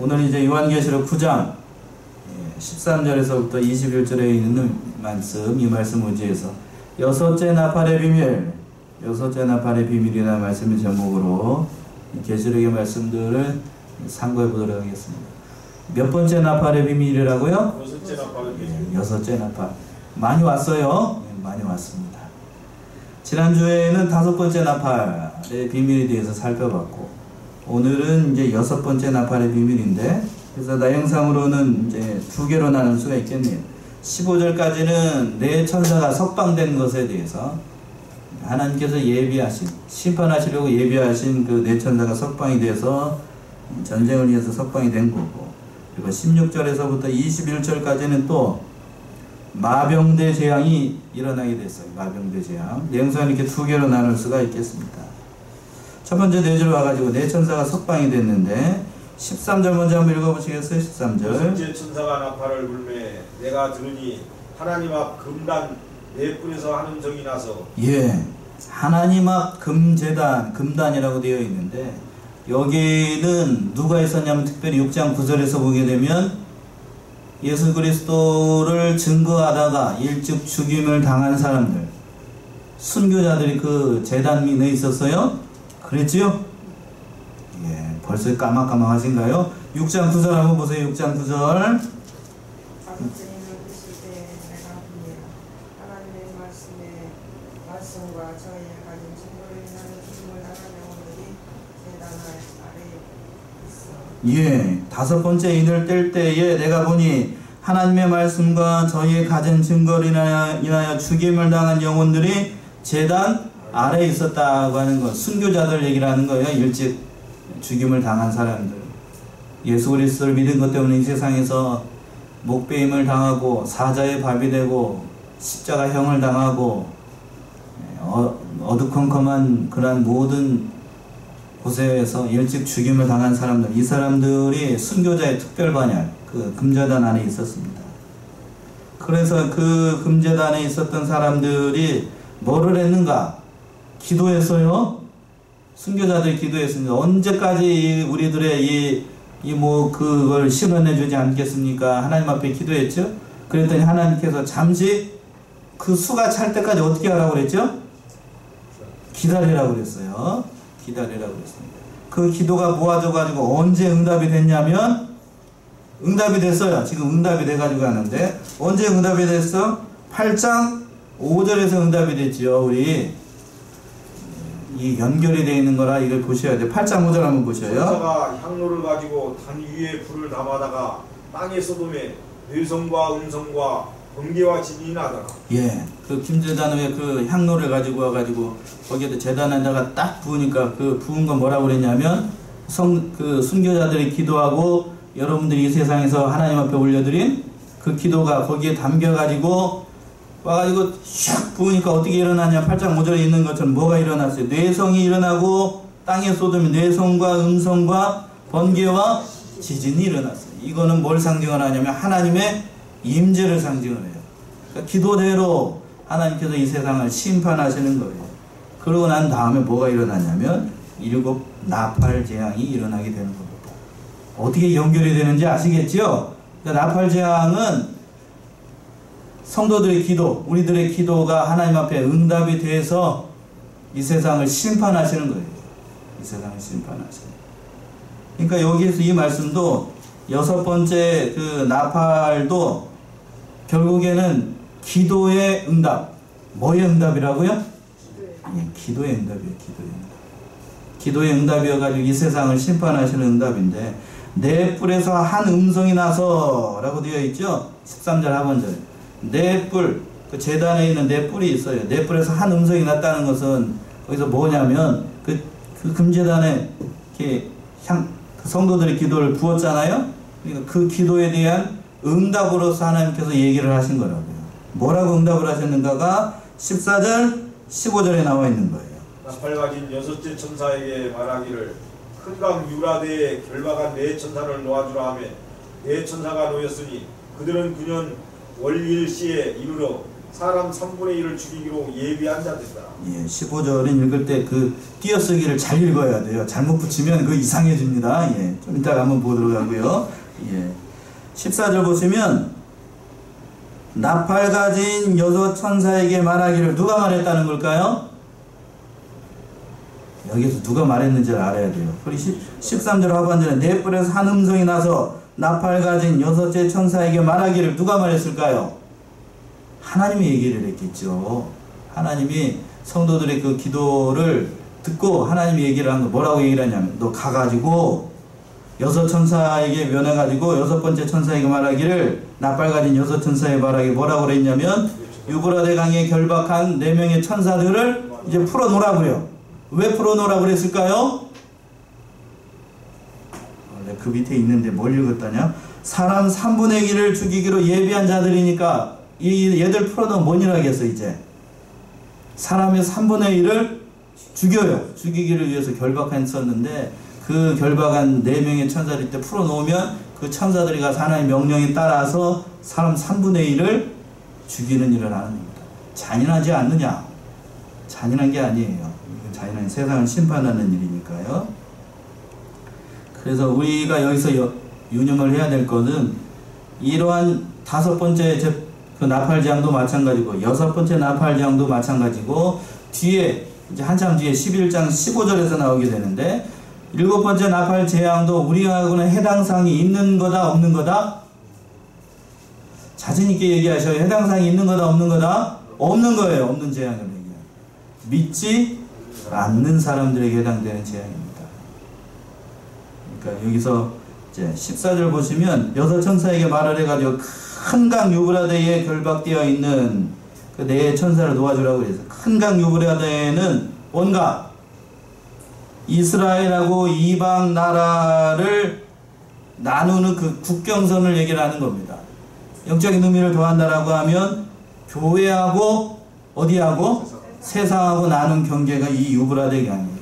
오늘 이제 요한계시록 9장 13절에서부터 21절에 있는 말씀, 이 말씀 의지해서 여섯째 나팔의 비밀, 여섯째 나팔의 비밀이라는 말씀의 제목으로 계시록의 말씀들을 상고해 보도록 하겠습니다. 몇 번째 나팔의 비밀이라고요? 여섯째 나팔의 비밀. 여섯째 나팔. 많이 왔어요? 많이 왔습니다. 지난주에는 다섯 번째 나팔의 비밀에 대해서 살펴봤고, 오늘은 이제 여섯 번째 나팔의 비밀인데, 그래서 나형상으로는 이제 두 개로 나눌 수가 있겠네요. 15절까지는 네 천사가 석방된 것에 대해서 하나님께서 예비하신, 심판하시려고 예비하신 그 네 천사가 석방이 돼서 전쟁을 위해서 석방이 된 거고, 그리고 16절에서부터 21절까지는 또 마병대 재앙이 일어나게 됐어요. 마병대 재앙. 내용상 이렇게 두 개로 나눌 수가 있겠습니다. 첫 번째 네 줄 와가지고 네 천사가 석방이 됐는데, 13절 먼저 한번 읽어보시겠어요? 13절. 여섯째 천사가 나팔을 불매 내가 들으니 하나님 앞 금단 네 뿔에서 한 음성이 나서. 예, 하나님 앞 금제단, 금단이라고 되어 있는데, 여기는 누가 있었냐면 특별히 6장 9절에서 보게 되면 예수 그리스도를 증거하다가 일찍 죽임을 당한 사람들, 순교자들이 그 제단민에 있었어요. 그랬지요? 예, 벌써 까막까막하신가요? 6장 9절 한번 보세요. 6장 9절. 예, 다섯 번째 인을 뗄 때에 내가 보니 하나님의 말씀과 저희의 가진 증거를 인하여 죽임을 당한 영혼들이 제단 아래에 있었다고 하는 것, 순교자들 얘기를 하는 거예요. 일찍 죽임을 당한 사람들, 예수 그리스도를 믿은 것 때문에 이 세상에서 목배임을 당하고 사자의 밥이 되고 십자가형을 당하고 어두컴컴한 그러한 모든 곳에서 일찍 죽임을 당한 사람들, 이 사람들이 순교자의 특별 반열, 그 금제단 안에 있었습니다. 그래서 그 금제단에 있었던 사람들이 뭐를 했는가? 기도했어요. 순교자들이 기도했습니다. 언제까지 우리들의 그걸 실현해 주지 않겠습니까? 하나님 앞에 기도했죠. 그랬더니 하나님께서 잠시 그 수가 찰 때까지 어떻게 하라고 그랬죠? 기다리라고 그랬어요. 기다리라고 했습니다. 그 기도가 모아져가지고 언제 응답이 됐냐면, 응답이 됐어요. 지금 응답이 돼가지고 하는데, 언제 응답이 됐어? 8장 5절에서 응답이 됐지요. 우리 이 연결이 되어 있는 거라 이걸 보셔야 돼요. 8장 5절 한번 보셔요. 천사가 향로를 가지고 단 위에 불을 담아다가 땅의 소돔에 뇌성과 음성과 번개와 지진이 나더라. 예, 그 김제단 위에 그 향로를 가지고 와가지고 거기에다 제단에다가 딱 부으니까 그 부은 건 뭐라고 그랬냐면, 그 순교자들이 기도하고 여러분들이 이 세상에서 하나님 앞에 올려드린 그 기도가 거기에 담겨가지고 와가지고 샥 부으니까 어떻게 일어나냐. 8장 5절에 있는 것처럼 뭐가 일어났어요? 뇌성이 일어나고 땅의 소돔이 뇌성과 음성과 번개와 지진이 일어났어요. 이거는 뭘 상징을 하냐면 하나님의 임재를 상징을 해요. 그러니까 기도대로 하나님께서 이 세상을 심판하시는 거예요. 그러고 난 다음에 뭐가 일어나냐면 일곱 나팔 재앙이 일어나게 되는 겁니다. 어떻게 연결이 되는지 아시겠죠? 그러니까 나팔 재앙은 성도들의 기도, 우리들의 기도가 하나님 앞에 응답이 돼서 이 세상을 심판하시는 거예요. 이 세상을 심판하시는 거예요. 그러니까 여기에서 이 말씀도 여섯 번째 그 나팔도 결국에는 기도의 응답. 뭐의 응답이라고요? 예, 기도의 응답이에요. 기도의 응답. 기도의 응답이어가지고 이 세상을 심판하시는 응답인데, 네 뿔에서 한 음성이 나서 라고 되어 있죠. 13절 하반절. 네 뿔, 그 제단에 있는 네 뿔이 있어요. 네 뿔에서 한 음성이 났다는 것은 거기서 뭐냐면 그 금제단에 이렇게 그 성도들의 기도를 부었잖아요. 그러니까 그 기도에 대한 응답으로서 하나님께서 얘기를 하신 거라고요. 뭐라고 응답을 하셨는가가 14절, 15절에 나와 있는 거예요. 나팔 가진 여섯째 천사에게 말하기를 큰 강 유라대에 결박한 네 천사를 놓아주라 하며 네 천사가 놓였으니 그들은 9년 월일시에 이르러 사람 3분의 1을 죽이기로 예비한 자들이다. 예, 15절은 읽을 때 그 띄어쓰기를 잘 읽어야 돼요. 잘못 붙이면 그 이상해집니다. 예, 좀 이따가 한번 보도록 하고요. 예, 14절 보시면 나팔 가진 여섯 천사에게 말하기를 누가 말했다는 걸까요? 여기서 누가 말했는지를 알아야 돼요. 그리고 13절 하반절에 네 뿔에서 한 음성이 나서 나팔 가진 여섯째 천사에게 말하기를 누가 말했을까요? 하나님이 얘기를 했겠죠. 하나님이 성도들의 그 기도를 듣고 하나님이 얘기를 한 거 뭐라고 얘기를 하냐면 너 가가지고 여섯 천사에게 면해가지고 여섯 번째 천사에게 말하기를 나팔 가진 여섯 천사에게 말하기 뭐라고 그랬냐면 유브라데 강에 결박한 4명의 천사들을 이제 풀어놓으라고요. 왜 풀어놓으라고 그랬을까요? 원래 그 밑에 있는데 뭘 읽었다냐? 사람 3분의 1을 죽이기로 예비한 자들이니까 이 얘들 풀어놓으면 뭔 일 하겠어 이제. 사람의 3분의 1을 죽여요. 죽이기를 위해서 결박했었는데 그 결박한 4명의 천사들 때 풀어놓으면 그 천사들이 가서 하나님의 명령에 따라서 사람 3분의 1을 죽이는 일을 하는 겁니다. 잔인하지 않느냐? 잔인한 게 아니에요. 이건 잔인한 세상을 심판하는 일이니까요. 그래서 우리가 여기서 유념을 해야 될 것은 이러한 5번째 그 나팔재앙도 마찬가지고 6번째 나팔재앙도 마찬가지고 뒤에 이제 한참 뒤에 11장 15절에서 나오게 되는데 7번째 나팔재앙도 우리하고는 해당 사항이 있는 거다 없는 거다? 자신있게 얘기하셔요. 해당 사항이 있는 거다 없는 거다? 없는 거예요. 없는 재앙을 얘기해요. 믿지 않는 사람들에게 해당되는 재앙입니다. 그러니까 여기서 이제 14절 보시면 여섯 천사에게 말을 해가지고 큰 강 유브라데에 결박되어 있는 그 네 천사를 놓아주라고 해서 큰 강 유브라데에는 뭔가 이스라엘하고 이방 나라를 나누는 그 국경선을 얘기를 하는 겁니다. 영적인 의미를 더한다라고 하면 교회하고 어디하고 세상하고 나눈 경계가 이 유브라데 강이에요.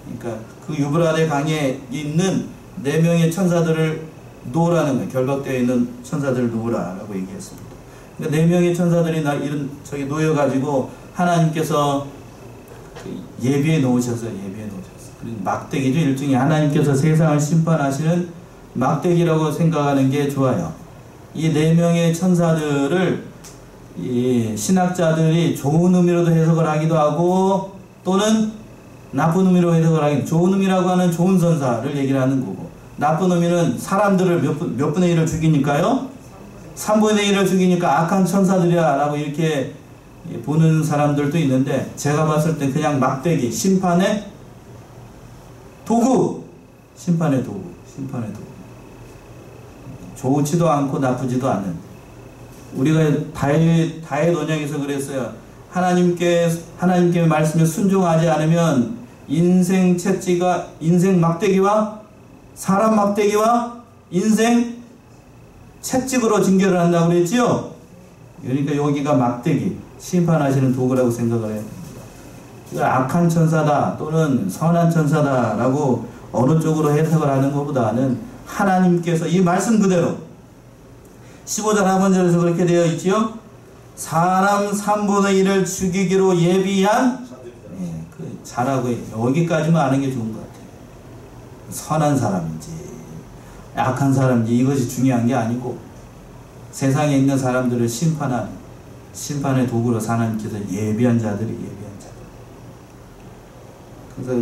그러니까 그 유브라데 강에 있는 4명의 천사들을 놓으라는 거예요. 결박되어 있는 천사들을 놓으라라고 얘기했습니다. 그러니까 4명의 천사들이 저기 놓여가지고 하나님께서 예비해 놓으셨어요. 예비해 놓으셨어요. 그리고 막대기죠. 일종의 하나님께서 세상을 심판하시는 막대기라고 생각하는 게 좋아요. 이 4명의 천사들을 이 신학자들이 좋은 의미로도 해석을 하기도 하고 또는 나쁜 의미로 해석을 하기도 좋은 의미라고 하는 좋은 선사를 얘기를 하는 거고 나쁜 의미는 사람들을 몇 분의 1을 죽이니까요. 3분의 1을 죽이니까 악한 천사들이야 라고 이렇게 보는 사람들도 있는데 제가 봤을 때 그냥 막대기, 심판의 도구, 심판의 도구. 좋지도 않고 나쁘지도 않은. 우리가 다윗 언약에서 그랬어요. 하나님께 말씀에 순종하지 않으면 인생 채찍가 인생 막대기와 사람 막대기와 인생 채찍으로 징계를 한다고 그랬지요. 그러니까 여기가 막대기, 심판하시는 도구라고 생각을 해야 됩니다. 악한 천사다 또는 선한 천사다라고 어느 쪽으로 해석을 하는 것보다는 하나님께서 이 말씀 그대로 15절 하반절에서 그렇게 되어 있지요. 사람 3분의 1을 죽이기로 예비한 그 잘하고 여기까지만 아는 게 좋은 것 같아요. 선한 사람인지 악한 사람인지 이것이 중요한 게 아니고 세상에 있는 사람들을 심판한 심판의 도구로 하나님께서 예비한 자들이 예비한 자들. 그래서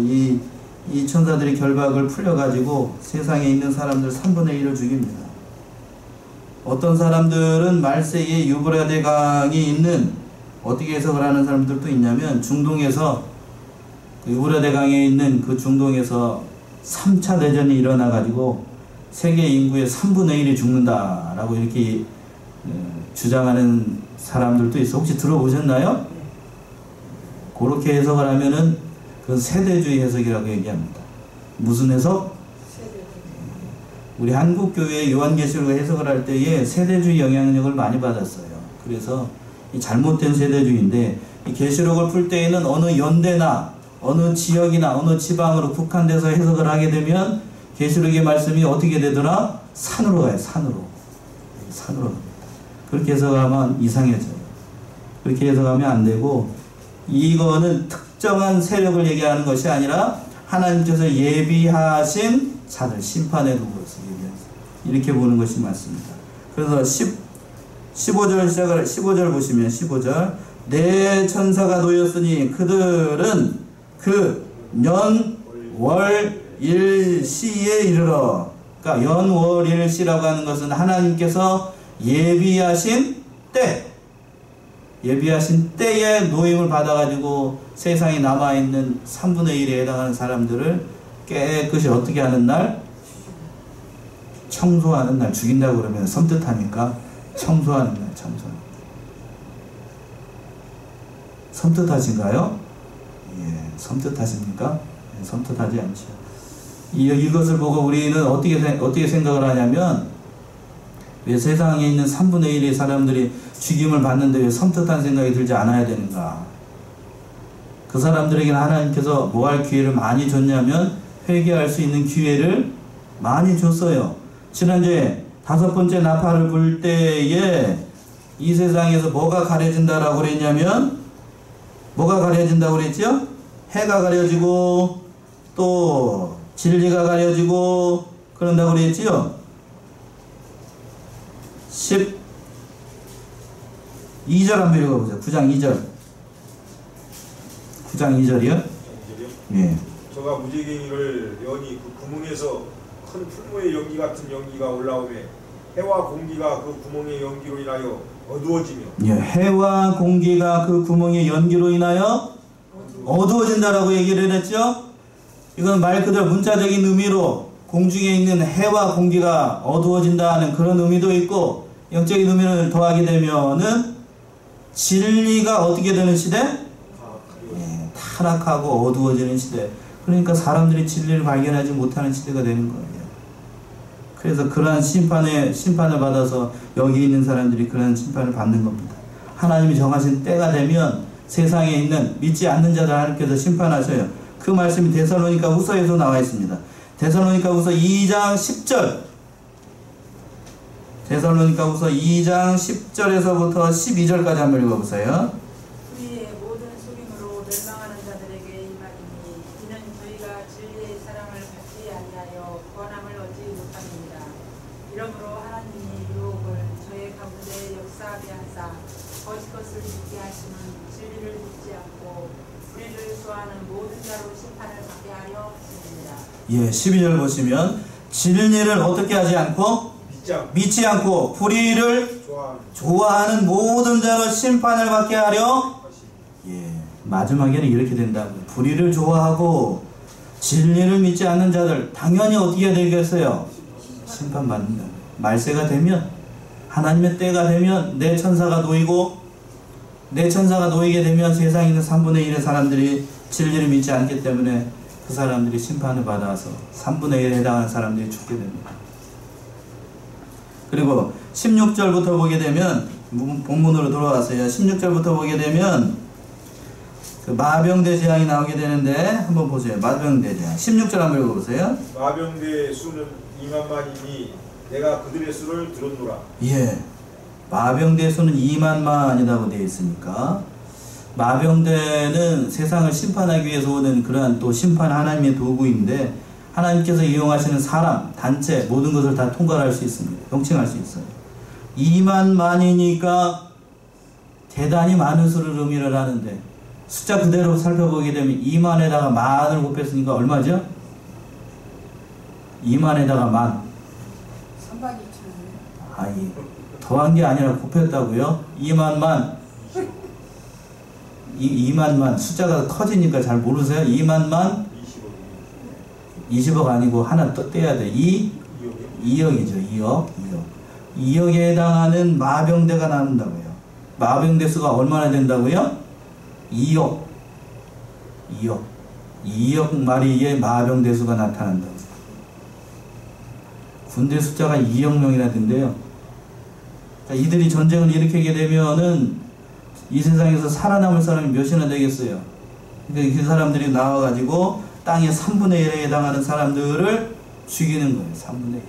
이 천사들이 결박을 풀려가지고 세상에 있는 사람들 3분의 1을 죽입니다. 어떤 사람들은 말세에 유브라데 강이 있는 어떻게 해석을 하는 사람들도 있냐면 중동에서 그 유브라데 강에 있는 그 중동에서 3차 대전이 일어나가지고 세계 인구의 3분의 1이 죽는다라고 이렇게 주장하는 사람들도 있어. 혹시 들어보셨나요? 그렇게 해석을 하면은 그건 세대주의 해석이라고 얘기합니다. 무슨 해석? 우리 한국교회 요한계시록 해석을 할 때에 세대주의 영향력을 많이 받았어요. 그래서 이 잘못된 세대주의인데 이 계시록을 풀 때에는 어느 연대나 어느 지역이나 어느 지방으로 국한돼서 해석을 하게 되면 계시록의 말씀이 어떻게 되더라? 산으로 가요. 산으로 갑니다. 그렇게 해석하면 이상해져요. 그렇게 해석하면 안 되고, 이거는 특정한 세력을 얘기하는 것이 아니라 하나님께서 예비하신 자들, 심판에 두고 이렇게 보는 것이 맞습니다. 그래서 15절 시작을 15절 보시면 15절 내 천사가 놓였으니 그들은 그 년, 월, 일, 시에 이르러. 그러니까 연, 월, 일, 시라고 하는 것은 하나님께서 예비하신 때, 예비하신 때에 노임을 받아가지고 세상에 남아있는 3분의 1에 해당하는 사람들을 깨끗이 어떻게 하는 날? 청소하는 날. 죽인다고 그러면 섬뜩하니까 청소하는 날, 청소하는 날. 섬뜩하신가요? 예, 섬뜩하십니까? 예, 섬뜩하지 않죠. 이것을 보고 우리는 어떻게 생각을 하냐면, 왜 세상에 있는 3분의 1의 사람들이 죽임을 받는데 왜 섬뜩한 생각이 들지 않아야 되는가? 그 사람들에게는 하나님께서 뭐 할 기회를 많이 줬냐면, 회개할 수 있는 기회를 많이 줬어요. 지난주에 5번째 나팔을 불 때에 이 세상에서 뭐가 가려진다라고 그랬냐면, 뭐가 가려진다고 그랬죠? 해가 가려지고 또 진리가 가려지고 그런다고 그랬지요? 12절 한번 읽어보세요. 9장 2절. 9장 2절이요? 예. 저가 무지개를 여니 그 구멍에서 큰 풀무의 연기 같은 연기가 올라오매 해와 공기가 그 구멍의 연기로 인하여 어두워지며. 예, 해와 공기가 그 구멍의 연기로 인하여 어두워진다라고 얘기를 했죠? 이건 말 그대로 문자적인 의미로 공중에 있는 해와 공기가 어두워진다는 그런 의미도 있고, 영적인 의미를 더하게 되면은 진리가 어떻게 되는 시대? 예, 타락하고 어두워지는 시대. 그러니까 사람들이 진리를 발견하지 못하는 시대가 되는 거예요. 그래서 그러한 심판을 받아서 여기 있는 사람들이 그러한 심판을 받는 겁니다. 하나님이 정하신 때가 되면 세상에 있는 믿지 않는 자들 하나님께서 심판하셔요. 그 말씀이 데살로니가 후서에서 나와 있습니다. 데살로니가 후서 2장 10절. 데살로니가 후서 2장 10절에서부터 12절까지 한번 읽어보세요. 우리의 모든 속임으로 멸망하는 자들에게 임하리니 이는 저희가 진리의 사랑을 받지 아니하여 권함을 얻지 못합니다. 이러므로 하나님이 유혹을 저희 가운데 역사하게 하사 거짓 것을 믿게 하시는 진리를 믿지 않고 우리를 좋아하는 모든 자로 심판을 받게 하여 하십니다. 예, 12절 보시면 진리를 어떻게 하지 않고 믿지 않고 불의를 좋아하는 모든 자로 심판을 받게 하려. 예, 마지막에는 이렇게 된다고. 불의를 좋아하고 진리를 믿지 않는 자들 당연히 어떻게 되겠어요? 심판받는다. 말세가 되면, 하나님의 때가 되면 내 천사가 놓이고, 내 천사가 놓이게 되면 세상에 있는 3분의 1의 사람들이 진리를 믿지 않기 때문에 그 사람들이 심판을 받아서 3분의 1에 해당하는 사람들이 죽게 됩니다. 그리고 16절부터 보게 되면, 본문으로 돌아왔어요. 16절부터 보게 되면 그 마병대 재앙이 나오게 되는데 한번 보세요. 마병대 재앙 16절 한번 읽어보세요. 마병대의 수는 2만만이니 내가 그들의 수를 들었노라. 예, 마병대 수는 2만만이라고 되어 있으니까 마병대는 세상을 심판하기 위해서 오는 그러한 또 심판 하나님의 도구인데, 하나님께서 이용하시는 사람, 단체, 모든 것을 다 통과할 수 있습니다. 통칭할 수 있어요. 2만만이니까 대단히 많은 수를 의미를 하는데, 숫자 그대로 살펴보게 되면 2만에다가 만을 곱했으니까 얼마죠? 2만에다가 만. 32,000원. 아니, 더한 게 아니라 곱했다고요? 2만만. 2만만. 숫자가 커지니까 잘 모르세요? 2만만. 20억 아니고 하나 또 떼야 돼. 2억이죠. 2억에 해당하는 마병대가 나온다고요. 마병대 수가 얼마나 된다고요? 2억 마리의 마병대 수가 나타난다고. 군대 숫자가 2억 명이라던데요. 이들이 전쟁을 일으키게 되면은 이 세상에서 살아남을 사람이 몇이나 되겠어요? 그러니까 그 사람들이 나와가지고 땅의 3분의 1에 해당하는 사람들을 죽이는 거예요. 3분의 1.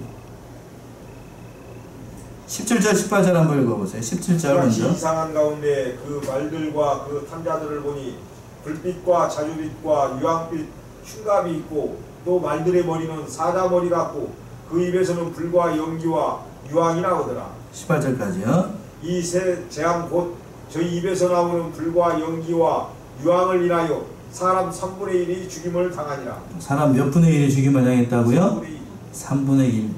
17절 18절 한번 읽어보세요. 17절 같이 먼저. 이상한 가운데 그 말들과 그 탐자들을 보니 불빛과 자주빛과 유황빛 흉감이 있고 또 말들의 머리는 사자머리 같고 그 입에서는 불과 연기와 유황이 나오더라. 18절까지요. 이 세 재앙 곧 저희 입에서 나오는 불과 연기와 유황을 인하여 사람 3분의 1이 죽임을 당하니라. 사람 몇 분의 1이 죽임을 당했다고요? 3분의 1.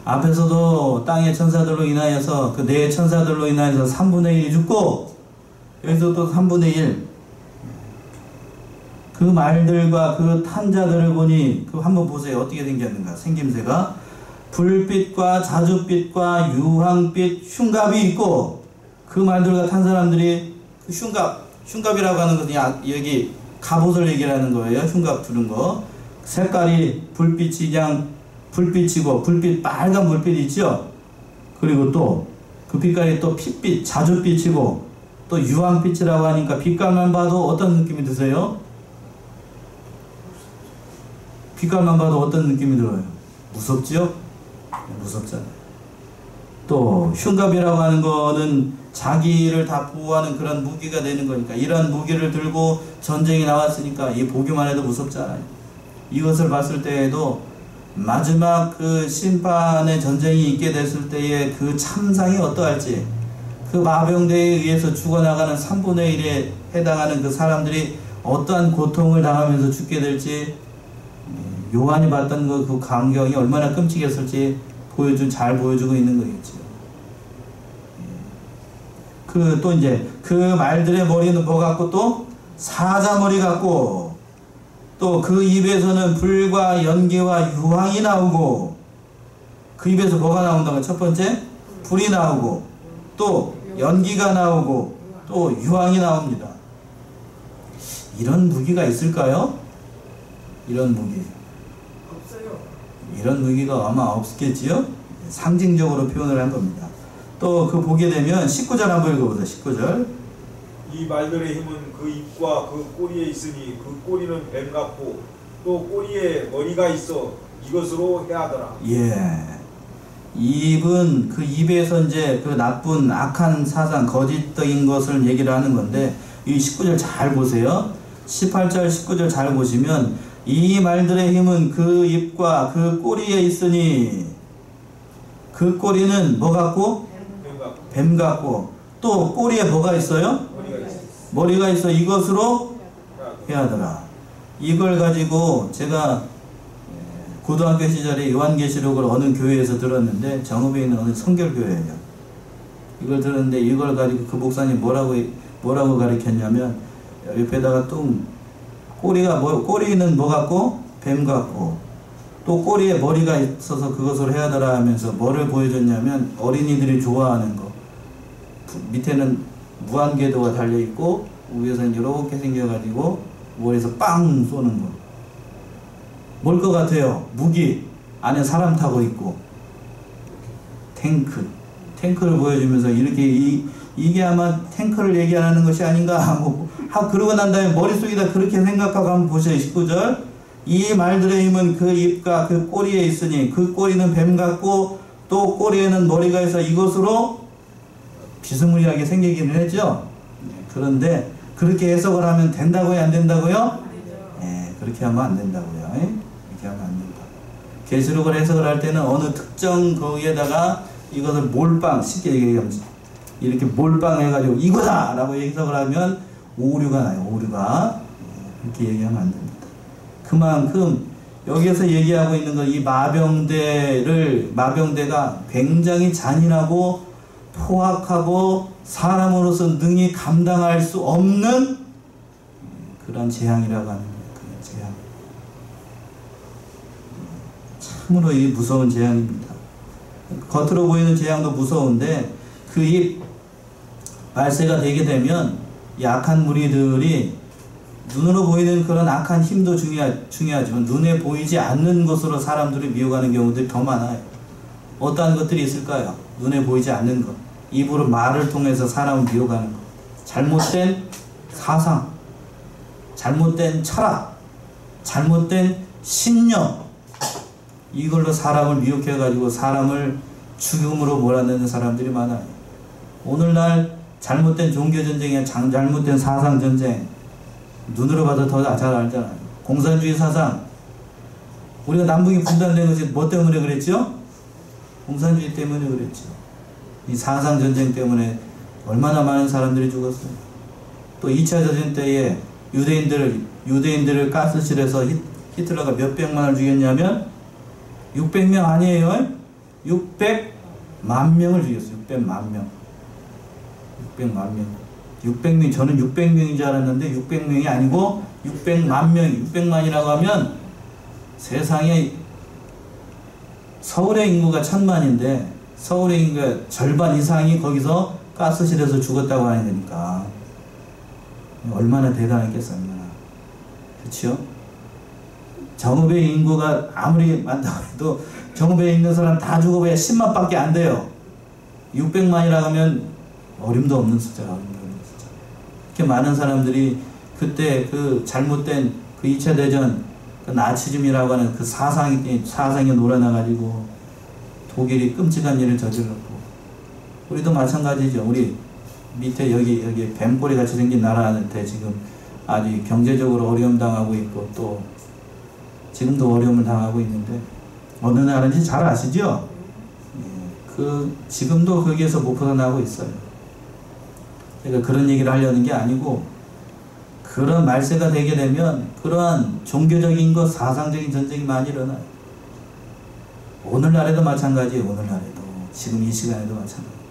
앞에서도 땅의 천사들로 인하여서 그 네 천사들로 인하여서 3분의 1이 죽고 여기서 또 3분의 1. 그 말들과 그 탐자들을 보니 그 한번 보세요. 어떻게 생겼는가. 생김새가 불빛과 자줏빛과 유황빛 흉갑이 있고 그 말들과 탄 사람들이 그 흉갑이라고 하는 것은 여기 갑옷을 얘기하는 거예요. 흉갑 두른 거. 색깔이 불빛이 그냥 불빛이고 불빛 빨간 불빛 있죠. 그리고 또 그 빛깔이 또 핏빛 자줏빛이고 또 유황빛이라고 하니까 빛깔만 봐도 어떤 느낌이 드세요? 빛깔만 봐도 어떤 느낌이 들어요? 무섭지요? 무섭잖아요. 또 흉갑이라고 하는 거는 자기를 다 보호하는 그런 무기가 되는 거니까 이런 무기를 들고 전쟁이 나왔으니까 이 보기만 해도 무섭잖아요. 이것을 봤을 때에도 마지막 그 심판의 전쟁이 있게 됐을 때의 그 참상이 어떠할지 그 마병대에 의해서 죽어나가는 3분의 1에 해당하는 그 사람들이 어떠한 고통을 당하면서 죽게 될지 요한이 봤던 그 광경이 얼마나 끔찍했을지 잘 보여주고 있는 거겠죠. 또 이제 그 말들의 머리는 뭐 같고 또 사자머리 같고 또 그 입에서는 불과 연기와 유황이 나오고 그 입에서 뭐가 나온다고? 첫 번째 불이 나오고 또 연기가 나오고 또 유황이 나옵니다. 이런 무기가 있을까요? 이런 무기. 이런 무기가 아마 없겠지요? 상징적으로 표현을 한 겁니다. 또 그 보게 되면 19절 한번 읽어보세요. 19절. 이 말들의 힘은 그 입과 그 꼬리에 있으니 그 꼬리는 뱀 같고 또 꼬리에 머리가 있어 이것으로 해하더라. 예. 입은 그 입에서 이제 그 나쁜 악한 사상 거짓된 것을 얘기를 하는 건데 이 19절 잘 보세요. 18절 19절 잘 보시면 이 말들의 힘은 그 입과 그 꼬리에 있으니 그 꼬리는 뭐 같고? 뱀 같고 또 꼬리에 뭐가 있어요? 머리가 있어 이것으로 해하더라. 이걸 가지고 제가 고등학교 시절에 요한계시록을 어느 교회에서 들었는데 정읍에 있는 어느 성결교회예요. 이걸 들었는데 이걸 가지고 그 목사님 뭐라고 가르쳤냐면 옆에다가 또 꼬리는 뭐 같고 뱀 같고 또 꼬리에 머리가 있어서 그것을 해야더라 하면서 뭐를 보여줬냐면 어린이들이 좋아하는 거 밑에는 무한궤도가 달려있고 위에서는 이렇게 생겨가지고 머리에서 빵 쏘는 거 뭘 것 같아요? 무기 안에 사람 타고 있고 탱크를 보여주면서 이렇게 이게 아마 탱크를 얘기하는 것이 아닌가 그러고 난 다음에 머릿속에다 그렇게 생각하고 한번 보세요. 19절 이 말들의 힘은 그 입과 그 꼬리에 있으니 그 꼬리는 뱀 같고 또 꼬리에는 머리가 있어 이것으로 비스무리하게 생기기는 했죠. 그런데 그렇게 해석을 하면 된다고요? 안 된다고요? 네, 그렇게 하면 안 된다고요. 그렇게 하면 안 된다. 계시록을 해석을 할 때는 어느 특정 거기에다가 이것을 몰빵 쉽게 얘기하면 이렇게 몰빵해가지고 이거다! 라고 해석을 하면 오류가 나요. 오류가. 그렇게 얘기하면 안 됩니다. 그만큼 여기에서 얘기하고 있는 건 이 마병대가 굉장히 잔인하고 포악하고 사람으로서 능히 감당할 수 없는 그런 재앙이라고 하는 거예요. 그런 재앙. 참으로 이 무서운 재앙입니다. 겉으로 보이는 재앙도 무서운데 그 이 발세가 되게 되면 이 악한 무리들이 눈으로 보이는 그런 악한 힘도 중요하지만 눈에 보이지 않는 것으로 사람들을 미혹하는 경우들이 더 많아요. 어떠한 것들이 있을까요? 눈에 보이지 않는 것. 입으로 말을 통해서 사람을 미혹하는 것. 잘못된 사상, 잘못된 철학, 잘못된 신념. 이걸로 사람을 미혹해가지고 사람을 죽음으로 몰아넣는 사람들이 많아요. 오늘날 잘못된 종교전쟁이나 잘못된 사상전쟁, 눈으로 봐도 더 잘 알잖아요. 공산주의 사상, 우리가 남북이 분단된 것이 뭐 때문에 그랬죠? 공산주의 때문에 그랬죠. 이 사상전쟁 때문에 얼마나 많은 사람들이 죽었어요. 또 2차 대전 때에 유대인들을 가스실에서 히틀러가 몇백만을 죽였냐면 600명 아니에요. 600만 명을 죽였어요. 600만 명. 600만 명. 600명, 저는 600명인 줄 알았는데 600명이 아니고 600만 명이, 600만이라고 하면 세상에 서울의 인구가 1000만인데 서울의 인구가 절반 이상이 거기서 가스실에서 죽었다고 하는 거니까 얼마나 대단했겠습니까? 그렇죠? 정읍의 인구가 아무리 많다고 해도 정읍에 있는 사람 다 죽어봐야 10만 밖에 안 돼요. 600만이라고 하면 어림도 없는 숫자가 어림도 없는 숫자. 이렇게 많은 사람들이 그때 그 잘못된 그 2차 대전 그 나치즘이라고 하는 그 사상에 놀아나가지고 독일이 끔찍한 일을 저질렀고, 우리도 마찬가지죠. 우리 밑에 여기 뱀꼬리 같이 생긴 나라한테 지금 아주 경제적으로 어려움 당하고 있고 또 지금도 어려움을 당하고 있는데 어느 나라인지 잘 아시죠? 지금도 거기에서 못 벗어나고 있어요. 그러니까 그런 얘기를 하려는 게 아니고, 그런 말세가 되게 되면 그러한 종교적인 것, 사상적인 전쟁이 많이 일어나요. 오늘날에도 마찬가지예요. 오늘날에도 지금 이 시간에도 마찬가지예요.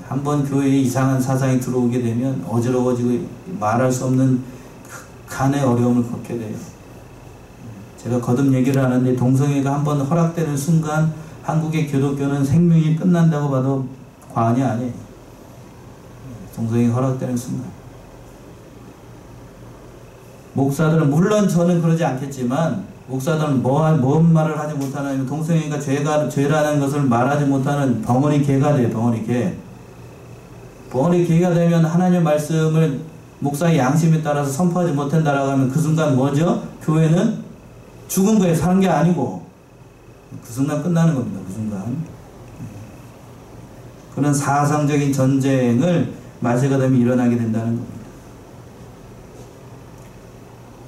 한번 교회에 이상한 사상이 들어오게 되면 어지러워지고 말할 수 없는 극한의 어려움을 겪게 돼요. 제가 거듭 얘기를 하는데 동성애가 한번 허락되는 순간 한국의 기독교는 생명이 끝난다고 봐도 과언이 아니에요. 동성애가 허락되는 순간. 목사들은, 물론 저는 그러지 않겠지만 목사들은 뭔 말을 하지 못하는, 동성애가 죄라는 것을 말하지 못하는 벙어리 개가 돼요. 벙어리 개. 벙어리 개가 되면 하나님의 말씀을 목사의 양심에 따라서 선포하지 못한다라고 하면 그 순간 뭐죠? 교회는 죽은 거에 사는 게 아니고 그 순간 끝나는 겁니다. 그 순간. 그런 사상적인 전쟁을 말세가 되면 일어나게 된다는 겁니다.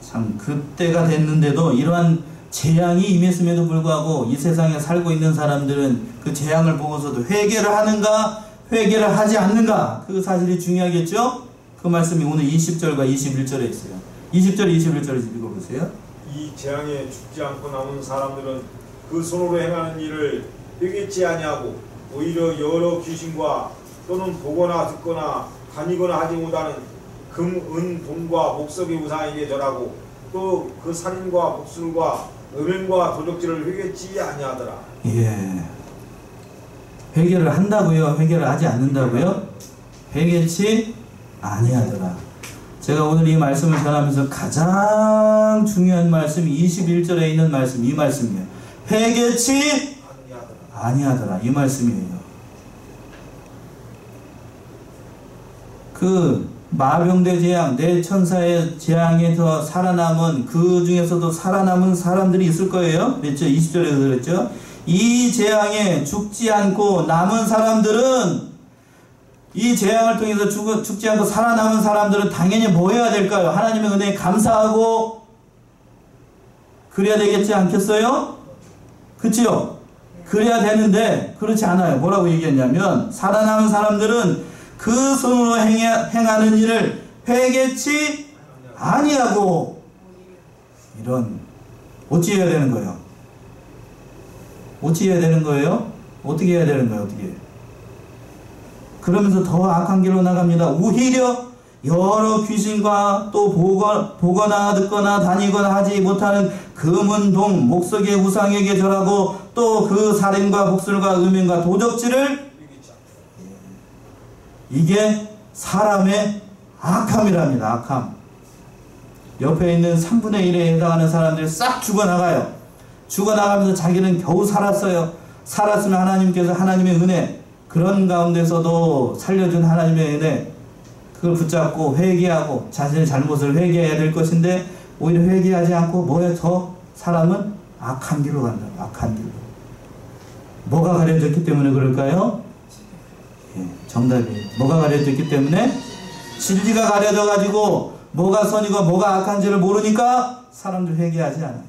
참 그때가 됐는데도 이러한 재앙이 임했음에도 불구하고 이 세상에 살고 있는 사람들은 그 재앙을 보고서도 회개를 하는가 회개를 하지 않는가, 그 사실이 중요하겠죠? 그 말씀이 오늘 20절과 21절에 있어요. 20절 21절을 읽어보세요. 이 재앙에 죽지 않고 남은 사람들은 그 손으로 행하는 일을 회개치 아니하고 오히려 여러 귀신과 또는 보거나 듣거나 다니거나 하지 못하는 금, 은, 동과 목석의 우상에게 절하고 또 그 살인과 복술과 음행과 도적질을 회개치 아니하더라. 예. 회개를 한다고요? 회개를 하지 않는다고요? 회개치 아니하더라. 제가 오늘 이 말씀을 전하면서 가장 중요한 말씀이 21절에 있는 말씀, 이 말씀이에요. 회개치 아니하더라. 이 말씀이에요. 그 마병대 재앙, 내 천사의 재앙에서 살아남은, 그 중에서도 살아남은 사람들이 있을 거예요. 그랬죠? 20절에서 그랬죠? 이 재앙에 죽지 않고 남은 사람들은, 이 재앙을 통해서 죽지 않고 살아남은 사람들은 당연히 뭐 해야 될까요? 하나님의 은혜에 감사하고 그래야 되겠지 않겠어요? 그치요? 그래야 되는데 그렇지 않아요. 뭐라고 얘기했냐면, 살아남은 사람들은 그 손으로 행하는 일을 회개치 아니하고, 이런, 어찌 해야 되는 거예요? 어찌 해야 되는 거예요? 어떻게 해야 되는 거예요? 어떻게? 그러면서 더 악한 길로 나갑니다. 오히려 여러 귀신과 또 보거나 듣거나 다니거나 하지 못하는 금은 동 목석의 우상에게 절하고 또 그 살인과 복술과 음행과 도적질을, 이게 사람의 악함이랍니다. 악함. 옆에 있는 3분의 1에 해당하는 사람들이 싹 죽어나가요. 죽어나가면서 자기는 겨우 살았어요. 살았으면 하나님께서 하나님의 은혜, 그런 가운데서도 살려준 하나님의 은혜, 그걸 붙잡고 회개하고 자신의 잘못을 회개해야 될 것인데 오히려 회개하지 않고 뭐에 더 사람은 악한 길로 간다. 악한 길로. 뭐가 가려졌기 때문에 그럴까요? 예, 정답이에요. 뭐가 가려졌기 때문에? 진리가 가려져 가지고 뭐가 선이고 뭐가 악한지를 모르니까 사람들 회개하지 않아요.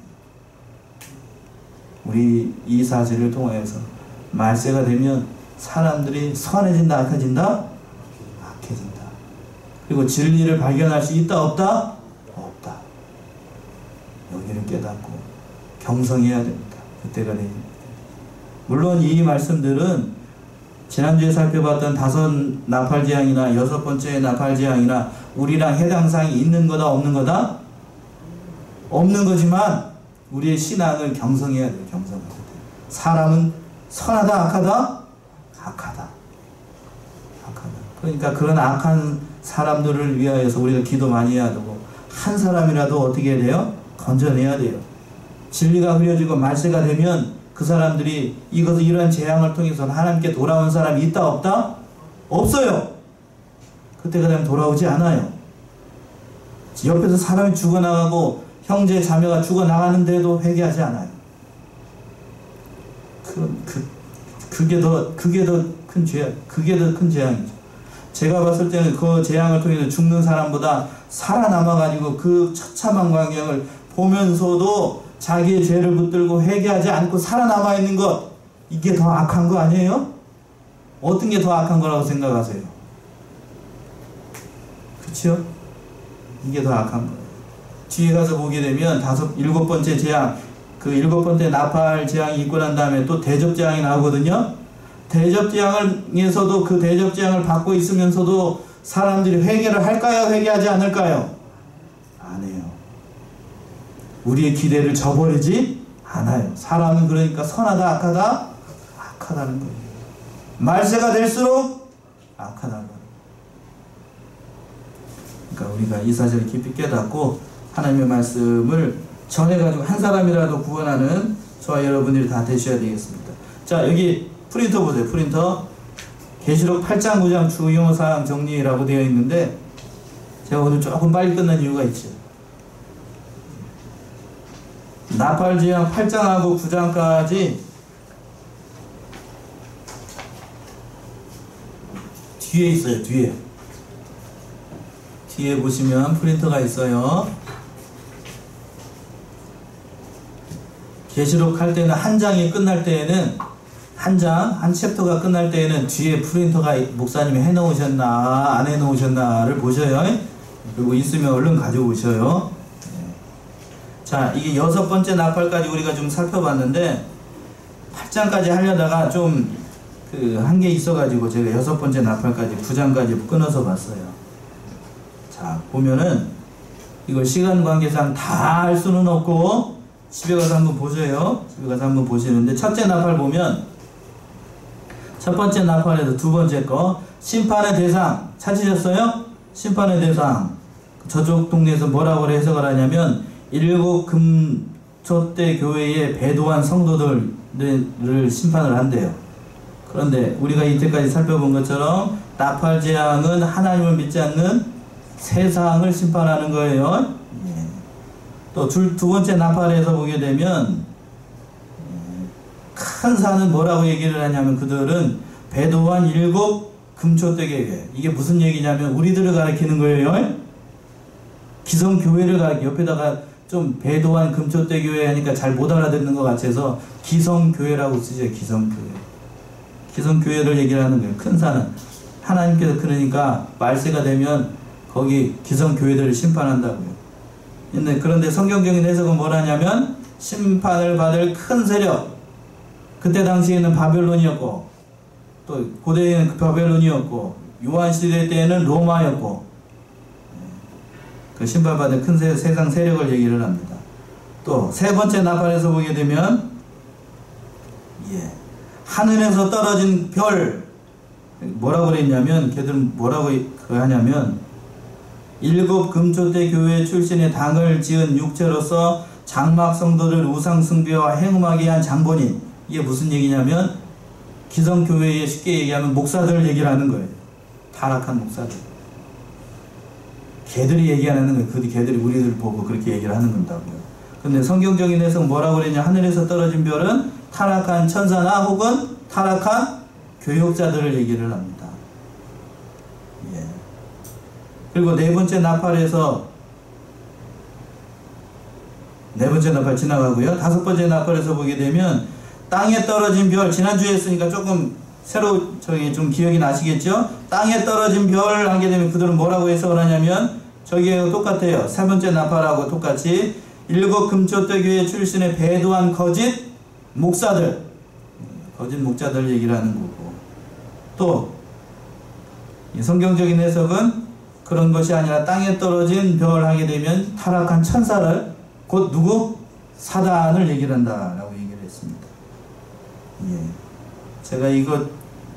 우리 이 사실을 통하여서 말세가 되면 사람들이 선해진다 악해진다? 악해진다. 그리고 진리를 발견할 수 있다 없다? 없다. 여기를 깨닫고 경성해야 됩니다. 그때가 됩니다. 물론 이 말씀들은 지난주에 살펴봤던 5 나팔재앙이나 6번째 나팔재앙이나 우리랑 해당 사항이 있는 거다 없는 거다? 없는 거지만 우리의 신앙을 경성해야 돼요. 경성해야 돼요. 사람은 선하다 악하다? 악하다. 악하다. 그러니까 그런 악한 사람들을 위하여서 우리가 기도 많이 해야 되고 한 사람이라도 어떻게 해야 돼요? 건져내야 돼요. 진리가 흐려지고 말세가 되면 그 사람들이 이런 재앙을 통해서 하나님께 돌아온 사람이 있다 없다? 없어요. 그때가 되면 돌아오지 않아요. 옆에서 사람이 죽어나가고 형제 자매가 죽어나가는데도 회개하지 않아요. 그게 더 큰 죄, 그게 더 큰 재앙이죠. 제가 봤을 때는 그 재앙을 통해서 죽는 사람보다 살아남아가지고 그 처참한 광경을 보면서도 자기의 죄를 붙들고 회개하지 않고 살아남아 있는 것, 이게 더 악한 거 아니에요? 어떤 게 더 악한 거라고 생각하세요? 그렇죠? 이게 더 악한 거예요. 뒤에 가서 보게 되면 7번째 재앙, 그 7번째 나팔 재앙이 있고 난 다음에 또 대접 재앙이 나오거든요. 대접 재앙에서도 그 대접 재앙을 받고 있으면서도 사람들이 회개를 할까요? 회개하지 않을까요? 안 해요. 우리의 기대를 저버리지 않아요. 사람은 그러니까 선하다 악하다? 악하다는 거예요. 말세가 될수록 악하다는 거예요. 그러니까 우리가 이 사실을 깊이 깨닫고 하나님의 말씀을 전해가지고 한 사람이라도 구원하는 저와 여러분들이 다 되셔야 되겠습니다. 자, 여기 프린터 보세요. 프린터 계시록 8장 9장 주요사항 정리라고 되어 있는데 제가 오늘 조금 빨리 끝난 이유가 있죠. 나팔재앙 8장하고 9장까지 뒤에 있어요. 뒤에 보시면 프린터가 있어요. 계시록 할 때는 한 장이 끝날 때에는 한 챕터가 끝날 때에는 뒤에 프린터가 목사님이 해놓으셨나 안 해놓으셨나를 보셔요. 그리고 있으면 얼른 가져오셔요. 자, 이게 6번째 나팔까지 우리가 좀 살펴봤는데 8장까지 하려다가 좀 한 게 있어가지고 제가 6번째 나팔까지 9장까지 끊어서 봤어요. 자, 보면은 이걸 시간 관계상 다 할 수는 없고 집에 가서 한번 보세요. 집에 가서 한번 보시는데 첫째 나팔 보면 첫 번째 나팔에서 두 번째 거 심판의 대상 찾으셨어요? 심판의 대상 저쪽 동네에서 뭐라고 해석을 하냐면 7 금초대 교회에 배도한 성도들을 심판을 한대요. 그런데 우리가 이때까지 살펴본 것처럼 나팔 재앙은 하나님을 믿지 않는 세상을 심판하는 거예요. 또 두 번째 나팔에서 보게 되면 큰 산은 뭐라고 얘기를 하냐면 그들은 배도한 7 금초대 교회. 이게 무슨 얘기냐면 우리들을 가리키는 거예요. 기성교회를 가리키 옆에다가 좀 배도한 금초대 교회 하니까 잘 못 알아듣는 것 같아서 기성교회라고 쓰죠. 기성교회를 얘기를 하는 거예요. 큰 산은 하나님께서 그러니까 말세가 되면 거기 기성교회들을 심판한다고요. 그런데 성경적인 해석은 뭐라냐면 심판을 받을 큰 세력, 그때 당시에는 바벨론이었고 또 고대에는 바벨론이었고 요한시대 때에는 로마였고 그 심판받은 큰 세상 세력을 얘기를 합니다. 또 세 번째 나팔에서 보게 되면 하늘에서 떨어진 별 뭐라고 그랬냐면 걔들은 뭐라고 하냐면 7 금초대 교회 출신의 당을 지은 육체로서 장막 성도를 우상 숭배와 행음하게 한 장본인. 이게 무슨 얘기냐면 기성교회에 쉽게 얘기하면 목사들을 얘기를 하는 거예요. 타락한 목사들. 걔들이 얘기하는 거예요. 걔들이 우리들 보고 그렇게 얘기를 하는 건다고요. 근데 성경적인 해석 뭐라고 그랬냐. 하늘에서 떨어진 별은 타락한 천사나 혹은 타락한 교육자들을 얘기를 합니다. 예. 그리고 네 번째 나팔에서 네 번째 나팔 지나가고요. 다섯 번째 나팔에서 보게 되면 땅에 떨어진 별, 지난주에 했으니까 조금 새로 좀 기억이 나시겠죠? 땅에 떨어진 별 하게 되면 그들은 뭐라고 해석을 하냐면 저기에 똑같아요. 세 번째 나팔하고 똑같이 일곱 금초대 교회 출신의 배도한 거짓 목사들, 거짓 목자들 얘기를 하는 거고, 또 성경적인 해석은 그런 것이 아니라 땅에 떨어진 별 하게 되면 타락한 천사를, 곧 누구? 사단을 얘기를 한다라고 얘기를 했습니다. 예. 제가 이거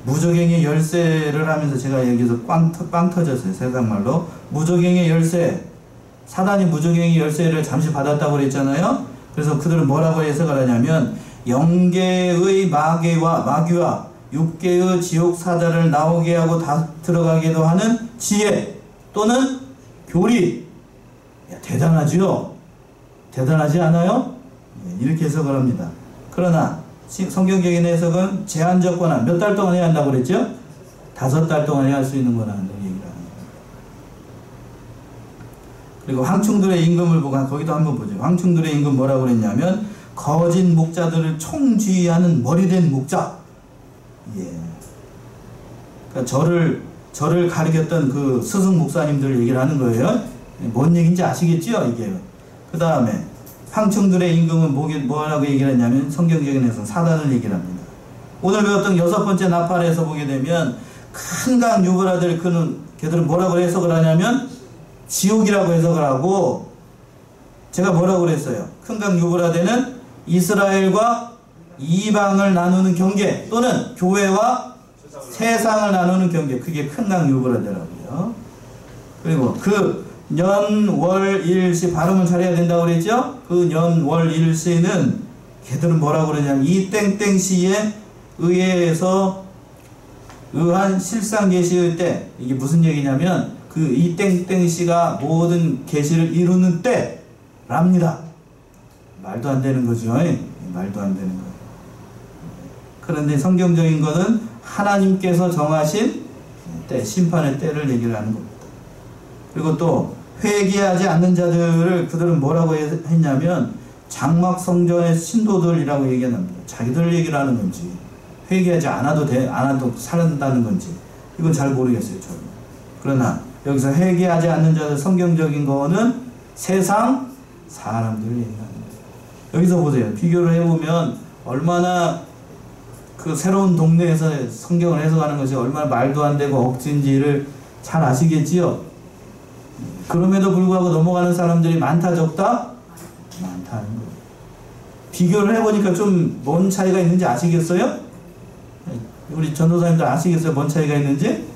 무적행의 열쇠를 하면서 제가 여기서 빵 터졌어요. 세상말로. 무적행의 열쇠. 사단이 무적행의 열쇠를 잠시 받았다고 그랬잖아요. 그래서 그들은 뭐라고 해석을 하냐면 영계의 마귀와 육계의 지옥 사자를 나오게 하고 다 들어가게도 하는 지혜 또는 교리. 야, 대단하지요? 대단하지 않아요? 예, 이렇게 해석을 합니다. 그러나 성경적인 해석은 제한적 권한, 몇 달 동안 해야 한다고 그랬죠? 5달 동안 해야 할 수 있는 권한을 얘기를 합니다. 그리고 황충들의 임금을 보고 거기도 한번 보죠. 황충들의 임금 뭐라고 그랬냐면 거짓 목자들을 총쥐하는 머리된 목자. 예. 그러니까 저를 가리켰던 그 스승 목사님들 얘기를 하는 거예요. 뭔 얘기인지 아시겠죠? 이게. 그 다음에 황충들의 임금은 뭐라고 얘기를 했냐면 성경적인 해석 사단을 얘기를 합니다. 오늘 배웠던 6번째 나팔에서 보게 되면 큰 강 유브라들 걔들은 뭐라고 해석을 하냐면 지옥이라고 해석을 하고, 제가 뭐라고 그랬어요? 큰 강 유브라데는 이스라엘과 이방을 나누는 경계 또는 교회와 세상을 나누는 경계, 그게 큰 강 유브라데라고요. 그리고 그 년, 월, 일시 발음을 잘해야 된다고 그랬죠? 그 년, 월, 일시는 걔들은 뭐라고 그러냐면 이 땡땡시에 의한 실상 계시의 때, 이게 무슨 얘기냐면 그 이 땡땡시가 모든 계시를 이루는 때랍니다. 말도 안 되는 거죠. 말도 안 되는 거예요. 그런데 성경적인 것은 하나님께서 정하신 때, 심판의 때를 얘기를 하는 겁니다. 그리고 또 회개하지 않는 자들을 그들은 뭐라고 했냐면 장막 성전의 신도들이라고 얘기합니다. 자기들 얘기를 하는 건지 회개하지 않아도 살아난다는 건지 이건 잘 모르겠어요. 저는. 그러나 여기서 회개하지 않는 자들, 성경적인 거는 세상 사람들을 얘기합니다. 여기서 보세요. 비교를 해보면 얼마나 그 새로운 동네에서 성경을 해석하는 것이 얼마나 말도 안 되고 억지인지를 잘 아시겠지요? 그럼에도 불구하고 넘어가는 사람들이 많다 적다? 많다는 거예요. 비교를 해보니까 좀 뭔 차이가 있는지 아시겠어요? 우리 전도사님들 아시겠어요? 뭔 차이가 있는지?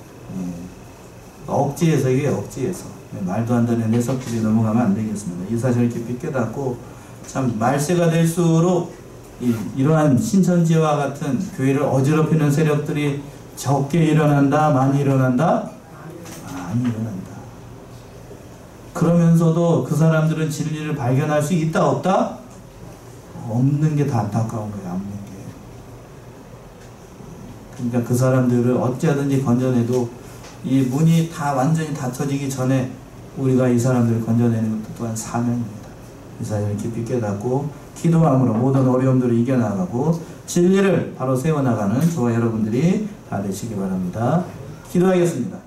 억지에서, 이게 억지에서. 말도 안 되는 해석들이 넘어가면 안 되겠습니다. 이 사실을 깊이 깨닫고 참 말세가 될수록 이러한 신천지와 같은 교회를 어지럽히는 세력들이 적게 일어난다? 많이 일어난다? 많이 일어난다. 그러면서도 그 사람들은 진리를 발견할 수 있다 없다? 없는 게 다 안타까운 거예요. 없는 게. 그러니까 그 사람들을 어찌하든지 건져내도 이 문이 다 완전히 닫혀지기 전에 우리가 이 사람들을 건져내는 것도 또한 사명입니다. 이 사실을 깊이 깨닫고 기도함으로 모든 어려움들을 이겨나가고 진리를 바로 세워나가는 저와 여러분들이 다 되시기 바랍니다. 기도하겠습니다.